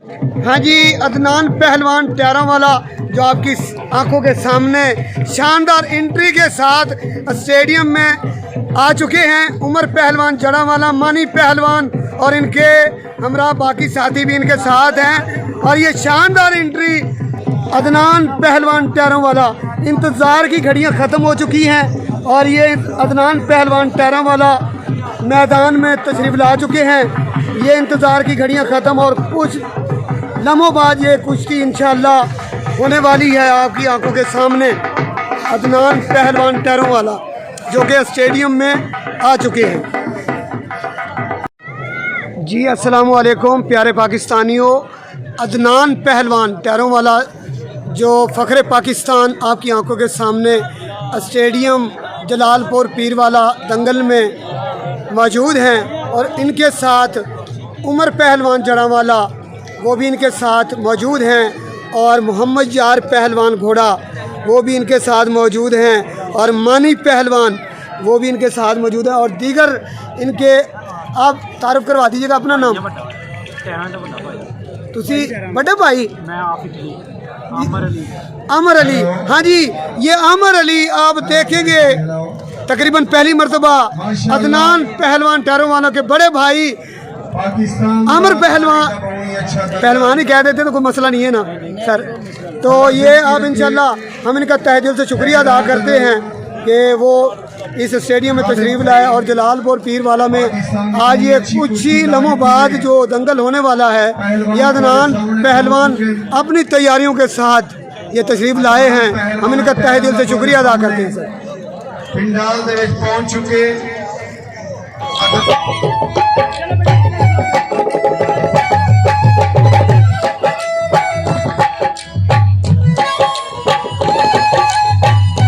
हाँ जी, अदनान पहलवान टैरों वाला जो आपकी आंखों के सामने शानदार एंट्री के साथ स्टेडियम में आ चुके हैं। उमर पहलवान जड़ावाला, मानी पहलवान और इनके हमरा बाकी साथी भी इनके साथ हैं। और ये शानदार एंट्री अदनान पहलवान टैरों वाला, इंतज़ार की घड़ियां ख़त्म हो चुकी हैं और ये अदनान पहलवान टैरों वाला मैदान में तशरीफ़ ला चुके हैं। ये इंतज़ार की घड़ियां ख़त्म और कुछ लम्हों बाद ये कुश्ती इंशाअल्लाह होने वाली है आपकी आंखों के सामने। अदनान पहलवान टैरों वाला जो कि स्टेडियम में आ चुके हैं। जी अस्सलाम वालेकुम प्यारे पाकिस्तानियों, अदनान पहलवान टैरों वाला जो फ़ख्र पाकिस्तान आपकी आंखों के सामने स्टेडियम जलालपुर पीरवाला दंगल में मौजूद हैं और इनके साथ उमर पहलवान जड़ावाला वो भी इनके साथ मौजूद हैं और मोहम्मद यार पहलवान घोड़ा वो भी इनके साथ मौजूद हैं और मानी पहलवान वो भी इनके साथ मौजूद हैं और दीगर इनके। आप तारुफ करवा दीजिएगा अपना नाम। तुसी बड़े भाई अमर अली। हाँ जी, ये अमर अली आप देखेंगे तकरीबन पहली मरतबा अदनान पहलवान टैरों वालों के बड़े भाई अमर पहलवान ही कह देते तो कोई मसला नहीं है ना सर। तो ये आप इंशाल्लाह हम इनका तहे दिल से शुक्रिया अदा करते हैं कि वो इस स्टेडियम में तशरीफ़ लाए और जलालपुर पीरवाला में आज ये कुछ ही लम्हों बाद जो दंगल होने वाला है, ये अदनान पहलवान अपनी तैयारियों के साथ ये तशरीफ़ लाए हैं। हम इनका तहे दिल से शुक्रिया अदा करते हैं सर। पिंडाल दे विच पहुंच चुके